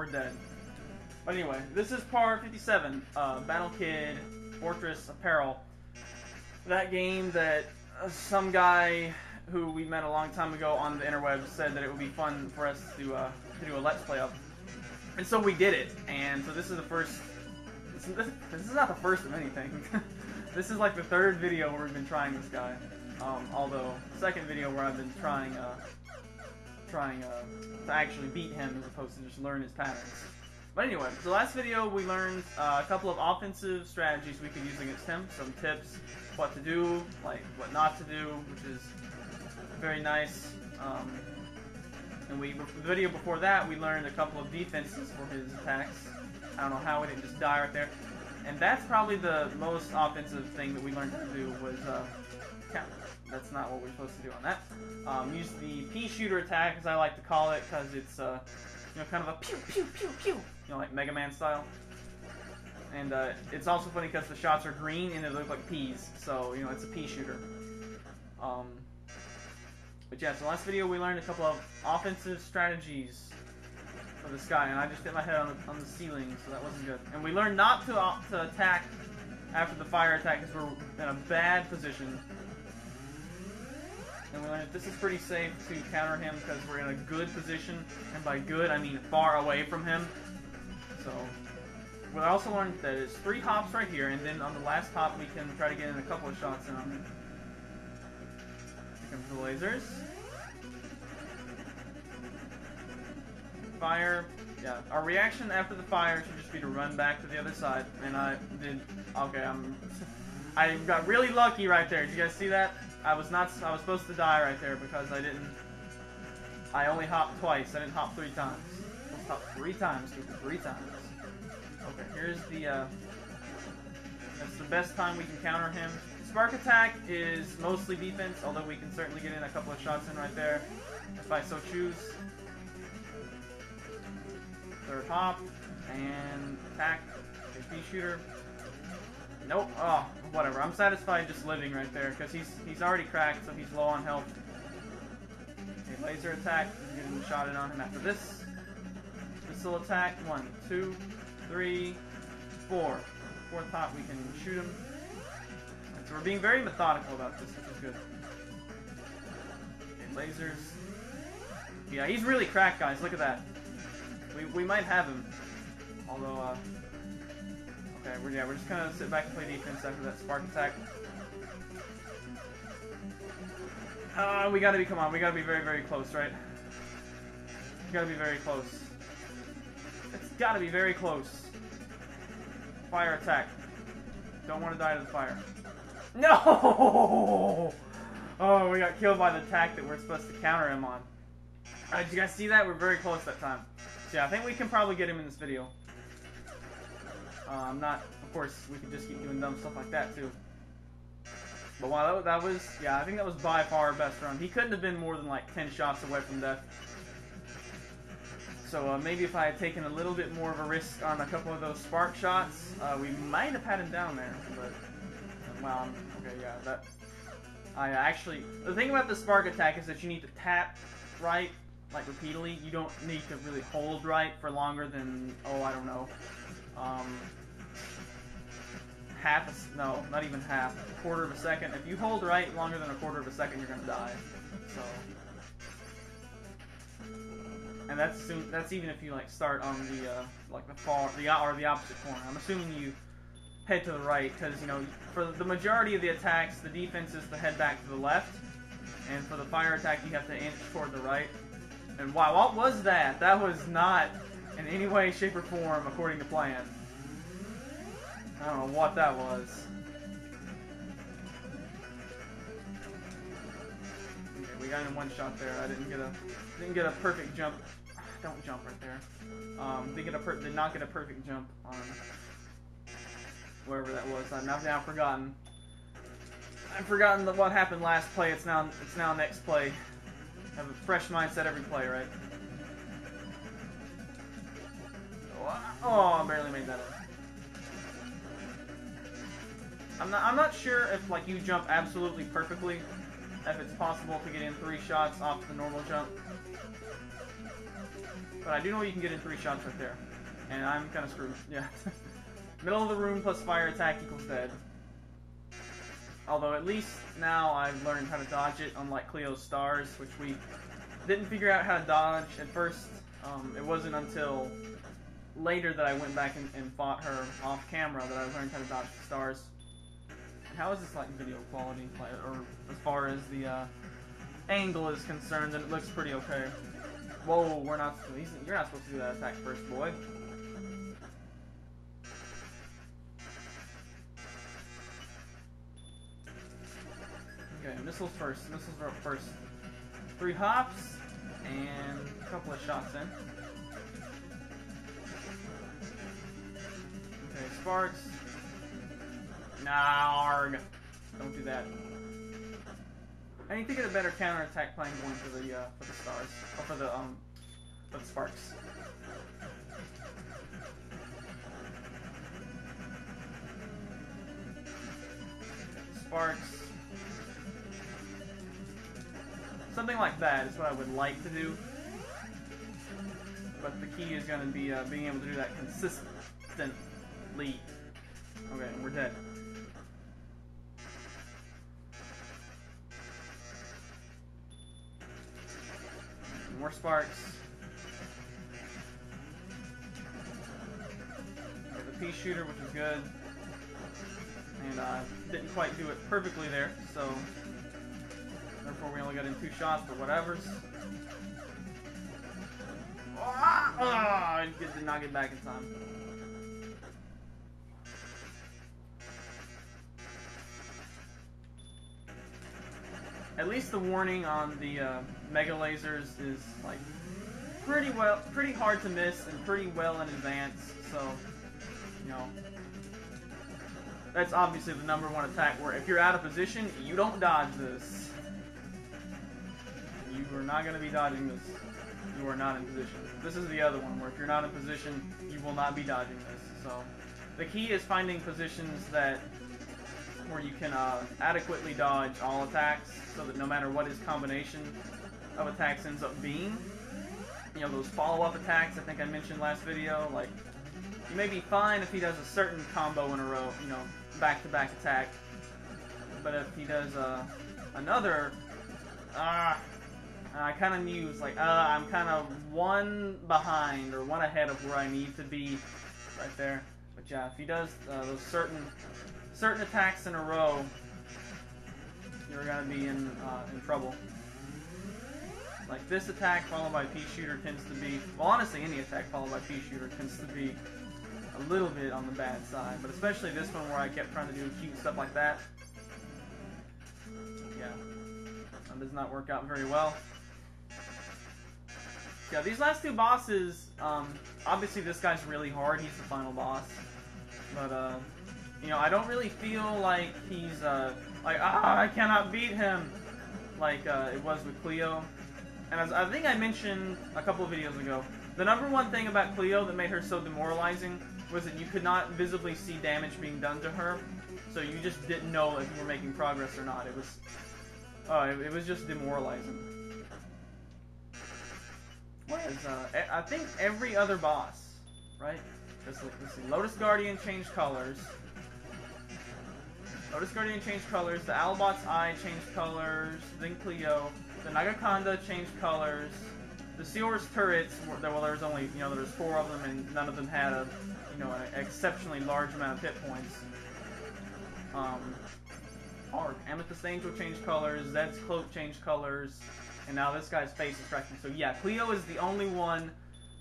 we're dead. But anyway, this is part 57, Battle Kid, Fortress of Peril. That game that some guy who we met a long time ago on the interwebs said that it would be fun for us to do a Let's Play of. And so we did it, and so this is the first, this is not the first of anything. This is like the third video where we've been trying this guy. Although, second video where I've been trying to actually beat him as opposed to just learn his patterns. But anyway, the last video we learned a couple of offensive strategies we could use against him, some tips, what to do, like what not to do, which is very nice. And the video before that, we learned a couple of defenses for his attacks. I don't know how we didn't just die right there. And that's probably the most offensive thing that we learned to do was counter. That's not what we're supposed to do on that. Use the pea shooter attack, as I like to call it, because it's you know, kind of a pew pew pew pew, you know, like Mega Man style. And it's also funny because the shots are green and they look like peas, so you know it's a pea shooter. But yeah, so last video we learned a couple of offensive strategies for this guy, and I just hit my head on the ceiling, so that wasn't good. And we learned not to attack after the fire attack because we're in a bad position. And we learned that this is pretty safe to counter him because we're in a good position, and by good I mean far away from him. So we also learned that it's 3 hops right here, and then on the last hop we can try to get in a couple of shots in on him. Here comes the lasers. Fire. Yeah, our reaction after the fire should just be to run back to the other side. And I did. Okay, I got really lucky right there. Did you guys see that? I was supposed to die right there because I didn't. I only hopped twice. I didn't hop 3 times. I hopped 3 times. 3 times. Okay, here's the. That's the best time we can counter him. Spark attack is mostly defense, although we can certainly get in a couple of shots in right there, if I so choose. 3rd hop and attack. HP shooter. Nope. Oh, whatever. I'm satisfied just living right there because he's already cracked, so he's low on health. Okay, laser attack. Getting shot in on him after this. Missile attack. 1, 2, 3, 4. 4th hop, we can shoot him. Right, so we're being very methodical about this, which is good. Okay, lasers. Yeah, he's really cracked, guys. Look at that. We might have him. Although, okay, we're just gonna sit back and play defense after that spark attack. We gotta be very, very close, right? We gotta be very close. It's gotta be very close. Fire attack. Don't want to die to the fire. No! Oh, we got killed by the attack that we're supposed to counter him on. Did you guys see that? We're very close that time. So yeah, I think we can probably get him in this video. Of course, we could just keep doing dumb stuff like that too. But wow, that was, yeah, I think that was by far our best run. He couldn't have been more than like 10 shots away from death. So maybe if I had taken a little bit more of a risk on a couple of those spark shots, we might have had him down there. But, wow, okay, yeah, that... actually, the thing about the spark attack is that you need to tap right, like repeatedly. You don't need to really hold right for longer than, oh, I don't know, no, not even half, a quarter of a second. If you hold right longer than a quarter of a second, you're gonna die. So, and that's even if you like start on the like the opposite corner. I'm assuming you head to the right because you know for the majority of the attacks, the defense is to head back to the left, and for the fire attack, you have to inch toward the right. And wow, what was that? That was not in any way, shape, or form according to plan. I don't know what that was. Okay, we got in one shot there. I didn't get a perfect jump. Don't jump right there. Did not get a perfect jump on wherever that was. I've now forgotten. I've forgotten what happened last play. It's now next play. Have a fresh mindset every play, right? Oh, I barely made that in. I'm not sure if like you jump absolutely perfectly, if it's possible to get in 3 shots off the normal jump. But I do know you can get in 3 shots right there. And I'm kind of screwed. Yeah. Middle of the room plus fire attack equals dead. Although at least now I've learned how to dodge it, unlike Cleo's stars, which we didn't figure out how to dodge at first. It wasn't until later that I went back and fought her off camera that I learned how to dodge the stars. How is this like video quality, or as far as the angle is concerned? And it looks pretty okay. Whoa, you're not supposed to do that attack first, boy. Okay, missiles first. Missiles are up first. 3 hops and a couple of shots in. Okay, sparks. Narg. Don't do that. I need to get a better counterattack plan going for the stars, or for the sparks. Sparks. Something like that is what I would like to do. But the key is going to be being able to do that consistently. Okay, and we're dead. More sparks. Okay, the pea shooter, which is good. And I didn't quite do it perfectly there, so therefore we only got in 2 shots, but whatever's. I did not get back in time. At least the warning on the mega lasers is like pretty hard to miss and pretty well in advance. So, you know, that's obviously the #1 attack. Where if you're out of position, you don't dodge this. You are not going to be dodging this. You are not in position. This is the other one where if you're not in position, you will not be dodging this. So, the key is finding positions where you can adequately dodge all attacks, so that no matter what his combination of attacks ends up being, you know, those follow-up attacks I think I mentioned last video, like, you may be fine if he does a certain combo in a row, you know, back-to-back attack, but if he does another, I kind of knew, like, I'm kind of 1 behind, or 1 ahead of where I need to be, right there. But yeah, if he does those certain attacks in a row, you're gonna be in trouble. Like this attack followed by pea shooter tends to be, well, honestly, any attack followed by pea shooter tends to be a little bit on the bad side, but especially this one where I kept trying to do cute stuff like that. Yeah, that does not work out very well. Yeah, these last 2 bosses, obviously this guy's really hard. He's the final boss, but you know, I don't really feel like he's I cannot beat him like it was with Cleo. And as I think I mentioned a couple of videos ago, the #1 thing about Cleo that made her so demoralizing was that you could not visibly see damage being done to her, so you just didn't know if you were making progress or not. It was just demoralizing. Whereas I think every other boss, right? Let's see. Lotus Guardian changed colors. Lotus Guardian changed colors. The Owlbot's Eye changed colors. Then Cleo. The Nagaconda changed colors. The Seor's turrets, there was only, you know, there was 4 of them, and none of them had a, you know, an exceptionally large amount of hit points. Amethyst Angel changed colors. Zed's cloak changed colors, and now this guy's face is cracking. So yeah, Cleo is the only one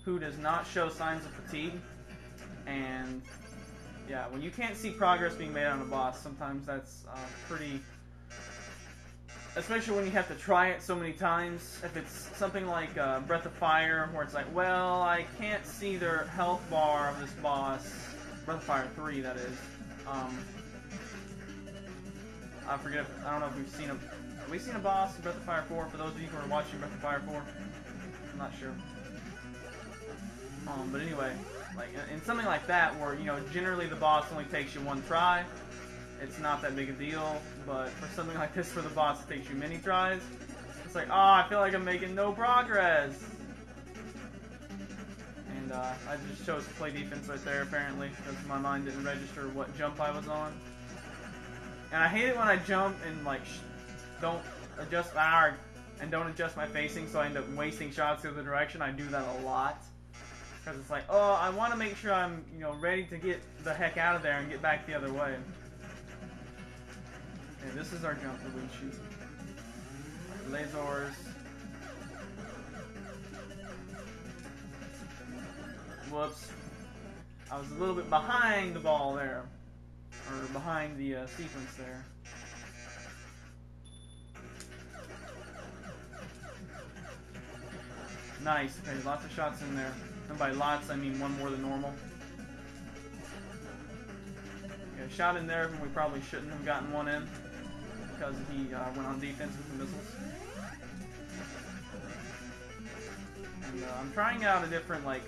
who does not show signs of fatigue, and yeah, when you can't see progress being made on a boss, sometimes that's pretty. Especially when you have to try it so many times. If it's something like Breath of Fire, where it's like, well, I can't see their health bar of this boss. Breath of Fire 3, that is. I forget. I don't know if we've seen have we seen a boss in Breath of Fire 4? For those of you who are watching Breath of Fire 4, I'm not sure. But anyway, like in something like that, where you know generally the boss only takes you 1 try. It's not that big a deal, but for something like this where the boss takes you many tries, it's like, oh, I feel like I'm making no progress. And I just chose to play defense right there, apparently, because my mind didn't register what jump I was on. And I hate it when I jump and like don't adjust don't adjust my facing, so I end up wasting shots the other direction. I do that a lot because it's like, oh, I want to make sure I'm ready to get the heck out of there and get back the other way. Okay, this is our jump that we shoot. Lasers. Whoops. I was a little bit behind the ball there. Or behind the sequence there. Nice. Okay, lots of shots in there. And by lots, I mean one more than normal. Okay, shot in there when we probably shouldn't have gotten one in. Because he went on defense with the missiles. And I'm trying out a different, like,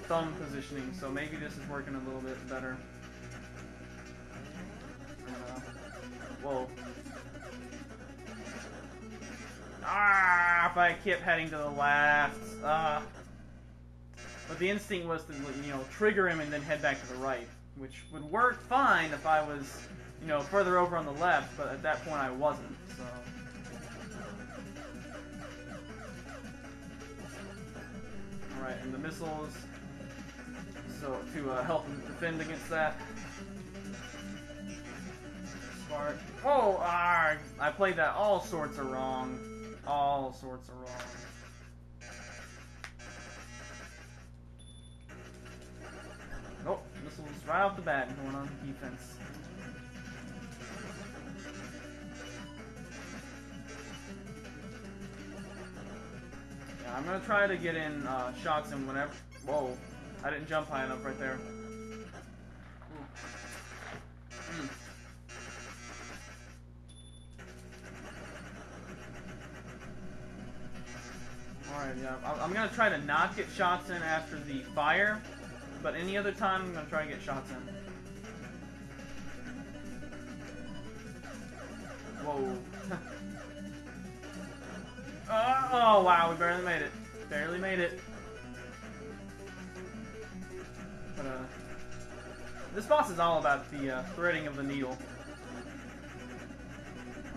thumb positioning, so maybe this is working a little bit better. Whoa. If I kept heading to the left. But the instinct was to, trigger him and then head back to the right, which would work fine if I was, further over on the left, but at that point I wasn't, so. Alright, and the missiles, so to help him defend against that. Smart. Oh, I played that all sorts of wrong. All sorts of wrong. Nope, missiles right off the bat going on defense. Yeah, I'm gonna try to get in shots in whenever. Whoa, I didn't jump high enough right there. Alright, yeah, I'm gonna try to not get shots in after the fire, but any other time I'm gonna try to get shots in. Whoa. Oh wow, we barely made it. Barely made it. But this boss is all about the threading of the needle.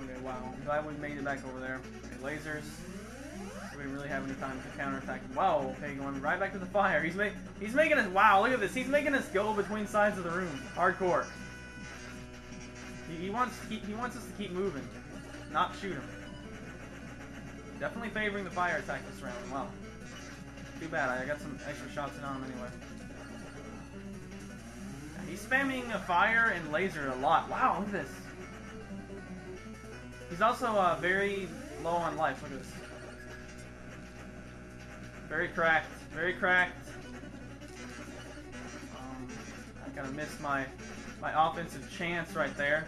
Okay, wow. I'm glad we made it back over there. Okay, lasers. So we didn't really have any time to counterattack. Wow, okay, going right back to the fire. He's making us, wow, look at this. He's making us go between sides of the room. Hardcore. He wants us to keep moving, not shoot him. Definitely favoring the fire attack this round. Wow. Too bad. I got some extra shots in on him anyway. Yeah, he's spamming a fire and laser a lot. Wow, look at this. He's also very low on life. Look at this. Very cracked. Very cracked. I kind of missed my offensive chance right there.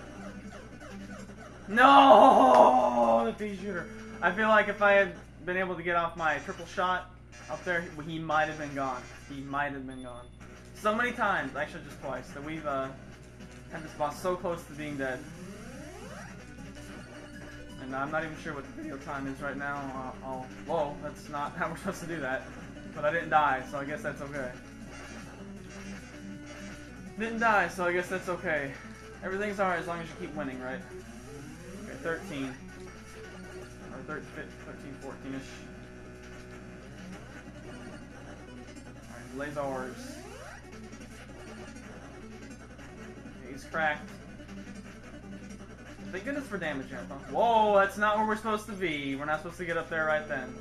No! The pea shooter. I feel like if I had been able to get off my triple shot up there, he might have been gone. He might have been gone. So many times, actually just twice, that we've had this boss so close to being dead. And I'm not even sure what the video time is right now. Whoa, that's not how we're supposed to do that. But I didn't die, so I guess that's okay. Didn't die, so I guess that's okay. Everything's alright as long as you keep winning, right? Okay, 13. Or 13, 14-ish. Alright, lasers. Okay, he's cracked. Thank goodness for damage jump, huh? Whoa, that's not where we're supposed to be. We're not supposed to get up there right then.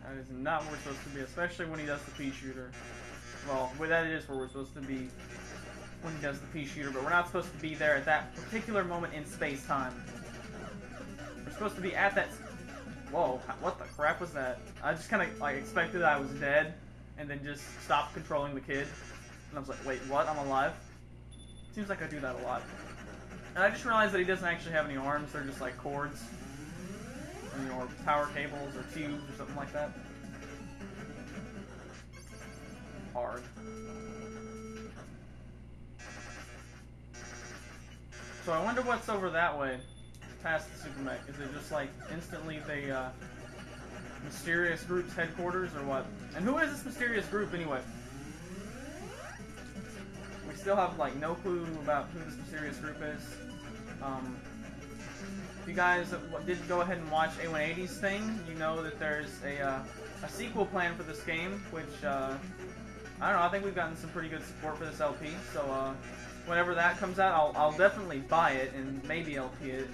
That is not where we're supposed to be, especially when he does the pea shooter. Well, that is where we're supposed to be when he does the pea shooter, but we're not supposed to be there at that particular moment in space-time. We're supposed to be at that... Whoa, what the crap was that? I just kind of like expected I was dead, and then just stopped controlling the kid. And I was like, wait, what? I'm alive? Seems like I do that a lot. And I just realized that he doesn't actually have any arms, they're just like cords. Or power cables or tubes or something like that. Hard. So I wonder what's over that way, past the super mech. Is it just like instantly they mysterious group's headquarters or what? And who is this mysterious group anyway? We still have like no clue about who this mysterious group is. If you guys did go ahead and watch A180's thing, you know that there's a sequel plan for this game, which I don't know. I think we've gotten some pretty good support for this LP. So whenever that comes out, I'll definitely buy it and maybe LP it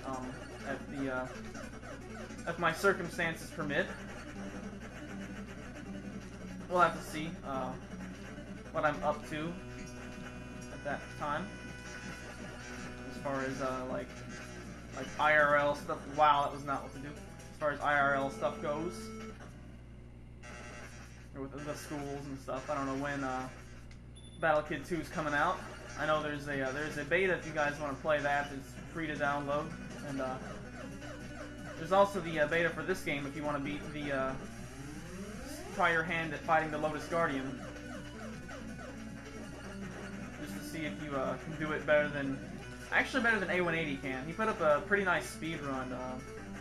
if my circumstances permit. We'll have to see what I'm up to at that time, as far as like IRL stuff. Wow, that was not what to do. As far as IRL stuff goes, or with the schools and stuff. I don't know when Battle Kid 2 is coming out. I know there's a beta if you guys want to play that. It's free to download, and there's also the beta for this game if you want to beat the try your hand at fighting the Lotus Guardian, just to see if you can do it better than A180 can. He put up a pretty nice speed run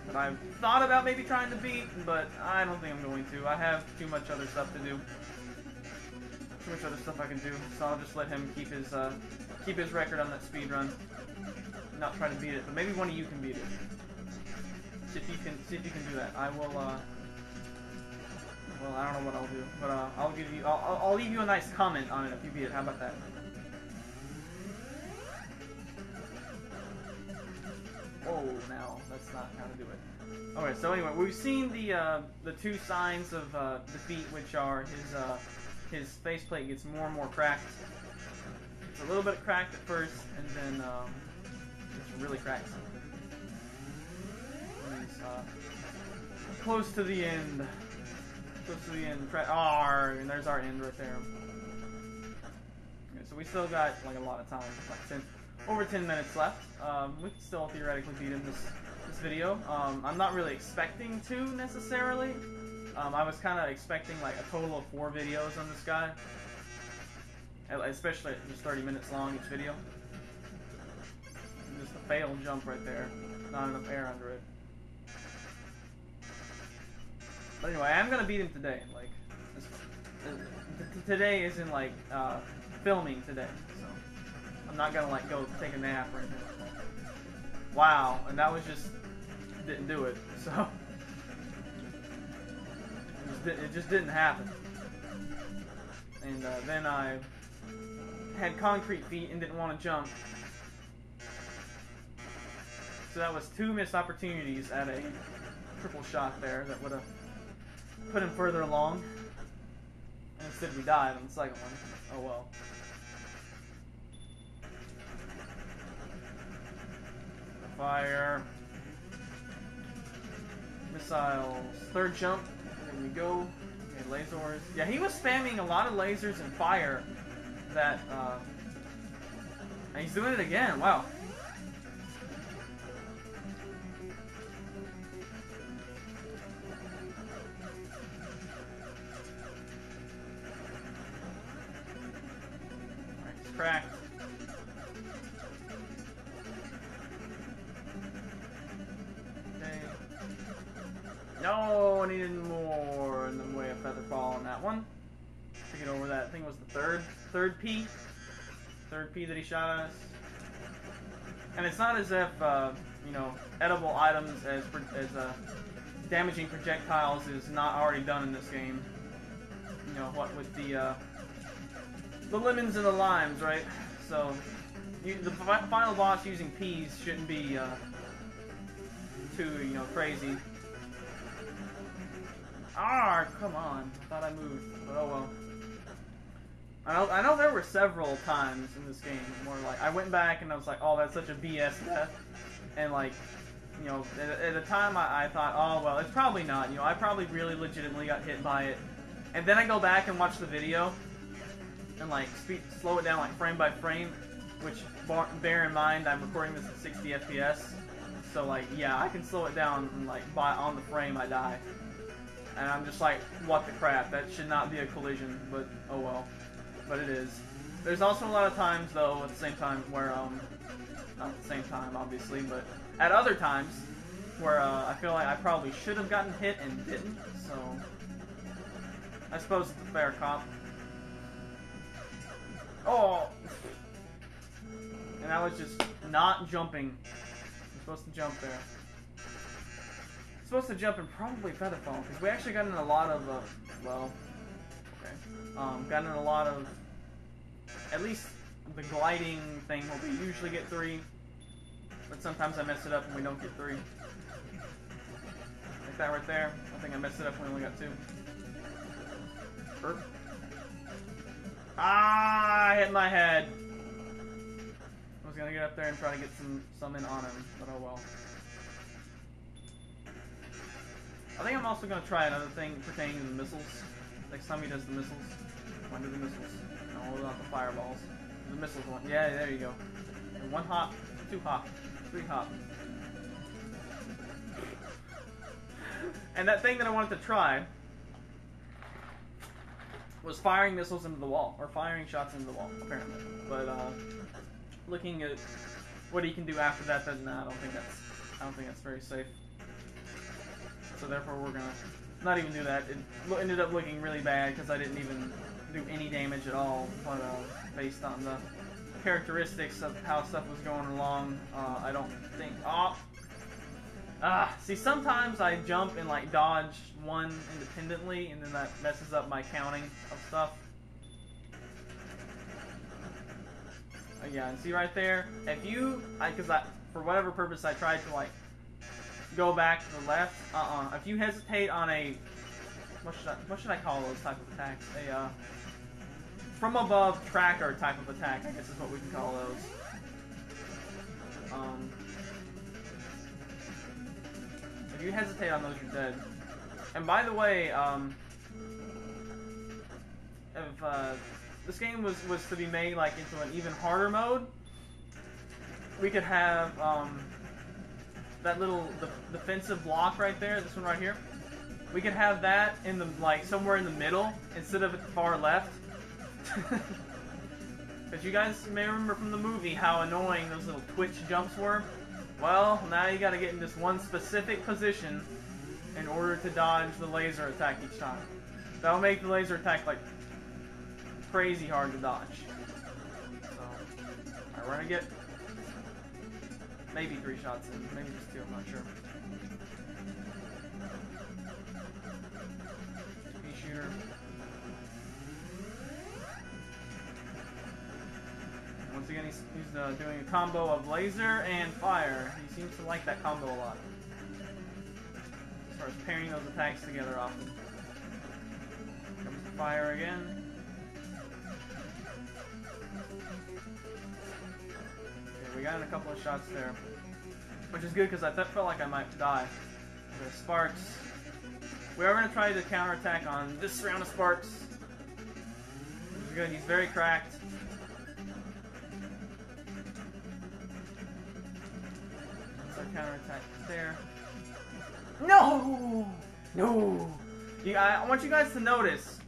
that I've thought about maybe trying to beat, but I don't think I'm going to. I have too much other stuff to do. Too much other stuff I can do, so I'll just let him keep his record on that speed run. Not try to beat it, but maybe one of you can beat it. See if you can do that. I will. Well, I don't know what I'll do, but I'll leave you a nice comment on it if you beat it. How about that? Oh, no, that's not how to do it. Okay, so anyway, we've seen the two signs of defeat, which are his faceplate gets more and more cracked. It's a little bit cracked at first, and then it's really cracked. And he's close to the end. Close to the end. And there's our end right there. Okay, so we still got like a lot of time, like over 10 minutes left. We can still theoretically beat him this video. I'm not really expecting to necessarily. I was kind of expecting like a total of 4 videos on this guy, especially just 30 minutes long each video. Just a failed jump right there, not enough air under it. But anyway, I'm gonna beat him today. Like, today isn't like filming today, so I'm not gonna like go take a nap or anything like that. Wow, and that was just didn't do it. So it just didn't happen. And then I had concrete feet and didn't want to jump. So that was 2 missed opportunities at a triple shot there that would have put him further along. And instead we died on the second one. Oh well. Fire. Missiles. 3rd jump. There we go. Okay, lasers. Yeah, he was spamming a lot of lasers and fire. That, and he's doing it again. Wow. Cracked. Okay. No, I needed more in the way of feather fall on that one. To get over that, I think it was the third P that he shot at us. And it's not as if you know, edible items as damaging projectiles is not already done in this game. You know what with the lemons and the limes, right? So, the final boss using peas shouldn't be too, you know, crazy. Come on! I thought I moved, but oh well. I know there were several times in this game where like I went back and I was like, oh, that's such a BS death, and like, you know, at the time I thought, oh well, it's probably not. You know, I probably really legitimately got hit by it, and then I go back and watch the video. And like slow it down like frame by frame, which bear in mind I'm recording this at 60 FPS, so like yeah, I can slow it down and like on the frame I die, and I'm just like, what the crap? That should not be a collision, but oh well, but it is. There's also a lot of times though at the same time where not at the same time obviously, but at other times where I feel like I probably should have gotten hit and didn't, so I suppose it's a fair cop. Oh! And I was just not jumping. I'm supposed to jump there. I'm supposed to jump and probably feather fall, because we actually got in a lot of, well, okay. Got in a lot of, at least the gliding thing where we usually get 3, but sometimes I mess it up and we don't get 3. Like that right there. I think I messed it up and we only got 2. Burp. Ah, I hit my head. I was gonna get up there and try to get some in on him, but oh well. I think I'm also gonna try another thing pertaining to the missiles. Next time he does the missiles. One do the missiles. No, not the fireballs. The missiles one. Yeah, there you go. And 1 hop, 2 hop, 3 hop. And that thing that I wanted to try was firing missiles into the wall, or firing shots into the wall, apparently. But looking at what he can do after that, then I don't think that's very safe. So therefore, we're gonna not even do that. It ended up looking really bad because I didn't even do any damage at all. But based on the characteristics of how stuff was going along, I don't think. See, sometimes I jump and like dodge one independently, and then that messes up my counting of stuff. Yeah, and see right there, if you, for whatever purpose I tried to like go back to the left, if you hesitate on a, what should I call those type of attacks? A from above tracker type of attack, I guess is what we can call those. If you hesitate on those, you're dead. And by the way, if this game was to be made like into an even harder mode, we could have that little defensive block right there, this one right here. We could have that in the somewhere in the middle instead of at the far left. Because you guys may remember from the movie how annoying those little twitch jumps were. Well, now you gotta get in this one specific position in order to dodge the laser attack each time. That'll make the laser attack like crazy hard to dodge. So, alright, we're gonna get maybe 3 shots in, maybe just 2, I'm not sure. Pea shooter. Once again, he's doing a combo of laser and fire. He seems to like that combo a lot. As far as pairing those attacks together often. Comes the fire again. Okay, we got in a couple of shots there. Which is good because I felt like I might die. The sparks. We are going to try to counterattack on this round of sparks. Which is good. He's very cracked. Counterattack there. No! No! I want you guys to notice,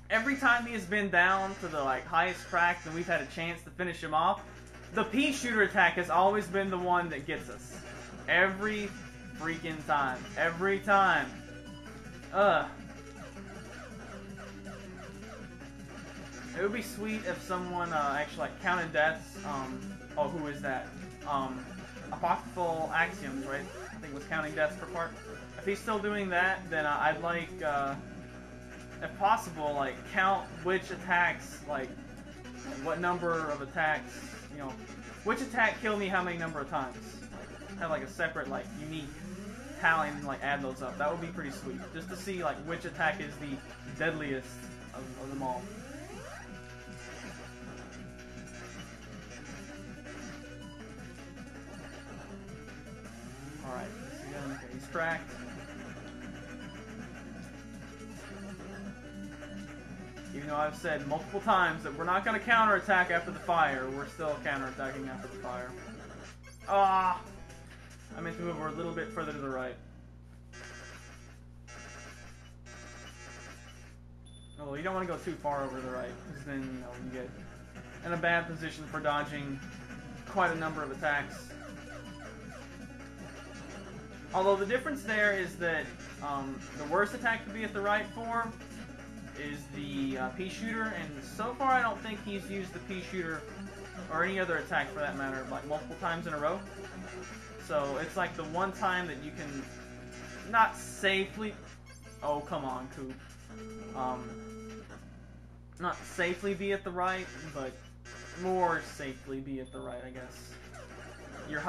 every time he has been down to the highest crack and we've had a chance to finish him off, the pea shooter attack has always been the one that gets us. Every freaking time. Every time. It would be sweet if someone actually counted deaths. Oh, who is that? Apocryphal Axioms, right? I think it was counting deaths per part. If he's still doing that, then I'd like, if possible, count which attacks, what number of attacks, which attack killed me how many number of times. Have a separate, unique tally and add those up. That would be pretty sweet. Just to see, which attack is the deadliest of them all. Alright, okay, he's cracked. Even though I've said multiple times that we're not going to counterattack after the fire, we're still counterattacking after the fire. Ah! I meant to move over a little bit further to the right. Oh, you don't want to go too far over to the right, because then you get in a bad position for dodging quite a number of attacks. Although the difference there is that the worst attack to be at the right for is the pea shooter, and so far I don't think he's used the pea shooter or any other attack for that matter like multiple times in a row. So it's like the one time that you can not safely. Oh come on, Coop. Not safely be at the right, but more safely be at the right, I guess. Your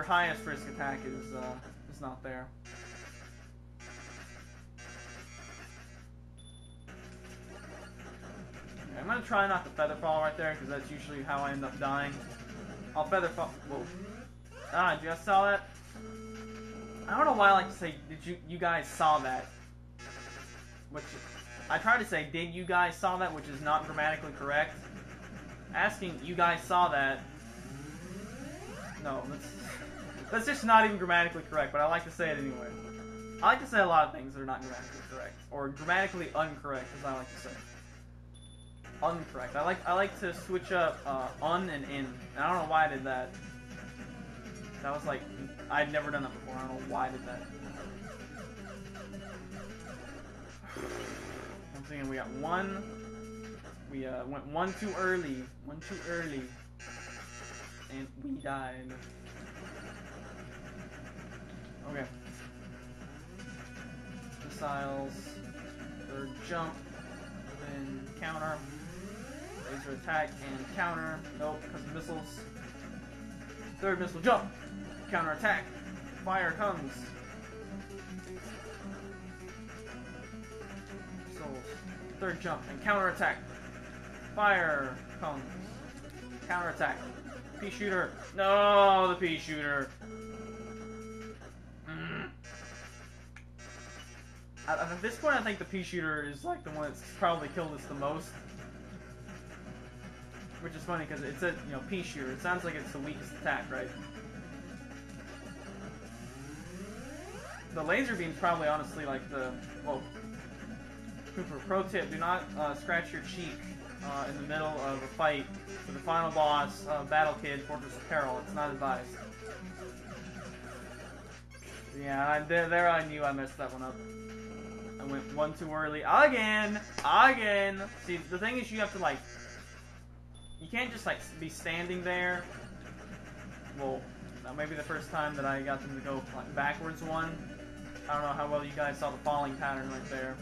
highest risk attack is not there. Okay, I'm gonna try not to feather fall right there because that's usually how I end up dying. I'll feather fall. Whoa! Ah, did you guys saw that? I don't know why I like to say did you guys saw that? Which I try to say did you guys saw that, which is not grammatically correct. Asking you guys saw that. No, that's just not even grammatically correct, but I like to say it anyway. I like to say a lot of things that are not grammatically correct, or grammatically incorrect, as I like to say. Uncorrect. I like to switch up un and in. And I don't know why I did that. That was like I'd never done that before. I don't know why I did that. I'm thinking we got one. We went one too early. One too early. And we died. Okay. Missiles. Third jump. Then counter. Laser attack and counter. Nope, because of missiles. Third missile jump. Counter attack. Fire comes. Missiles. Third jump and counter attack. Fire comes. Counter attack. Pea shooter. No, the pea shooter. At this point, I think the pea shooter is like the one that's probably killed us the most. Which is funny because it's a pea shooter. It sounds like it's the weakest attack, right? The laser beam's probably honestly like the Kooper, pro tip: do not scratch your cheek in the middle of a fight for the final boss, Battle Kid, Fortress of Peril. It's not advised. Yeah, there I knew I messed that one up. I went one too early. Again! See, the thing is you have to, like... You can't just, like, be standing there. Well, maybe the first time that I got them to go like, backwards one. I don't know how well you guys saw the falling pattern right there.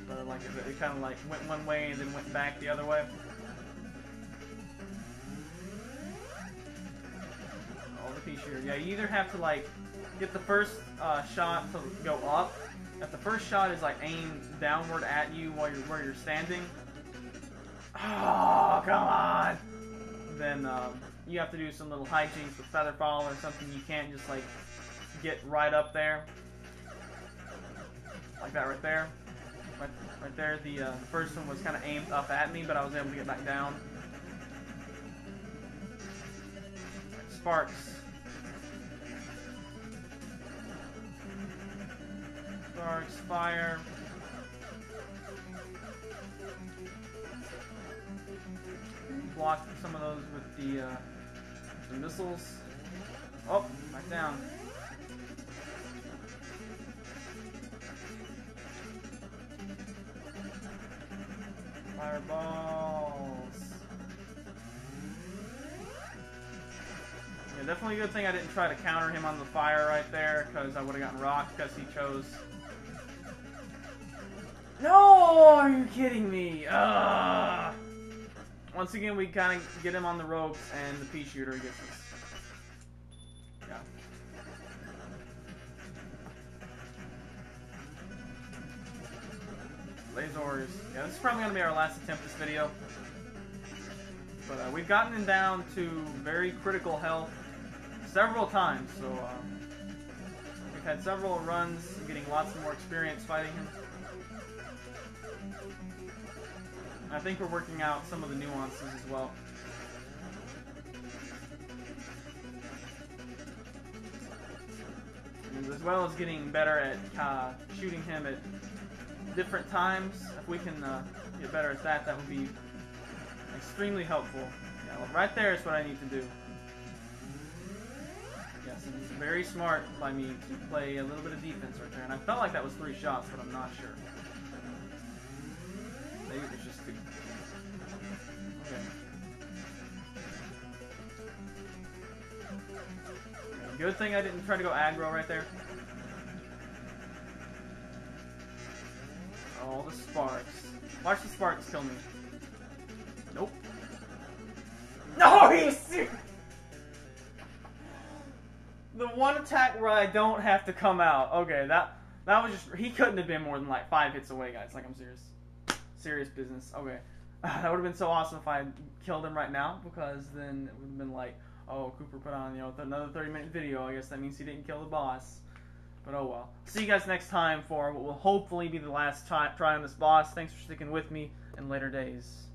But, like, it kind of, like, went one way and then went back the other way. Oh, the pea shooter. Yeah, you either have to, like, get the first shot to go up. If the first shot is, like, aimed downward at you while where you're standing. Oh, come on! Then, you have to do some little hijinks with Featherfall or something. You can't just, like, get right up there. Like that right there. Right there, the first one was kind of aimed up at me, but I was able to get back down. Sparks. Sparks, fire. Block some of those with the missiles. Oh, back down. Fireballs. Yeah, definitely a good thing I didn't try to counter him on the fire right there, because I would have gotten rocked because he chose. No! Are you kidding me? Ugh! Once again, we kind of get him on the ropes, and the pea shooter gets us. Yeah. Lasers. Yeah, this is probably going to be our last attempt this video. But we've gotten him down to very critical health several times, so we've had several runs getting lots more experience fighting him. I think we're working out some of the nuances as well. And as well as getting better at shooting him at different times. If we can get better at that, that would be extremely helpful. Yeah, right there is what I need to do. Yeah. It's very smart by me to play a little bit of defense right there. And I felt like that was 3 shots, but I'm not sure. Maybe it was just 2. Okay. Good thing I didn't try to go aggro right there. Oh, the sparks. Watch the sparks kill me. Nope. No, he's serious. The one attack where I don't have to come out. Okay, that was just... He couldn't have been more than like 5 hits away, guys. Like, I'm serious. Serious business. Okay. That would have been so awesome if I had killed him right now, because then it would have been like, oh, Kooper put on, you know, another 30-minute video. I guess that means he didn't kill the boss. But oh well. See you guys next time for what will hopefully be the last try on this boss. Thanks for sticking with me in later days.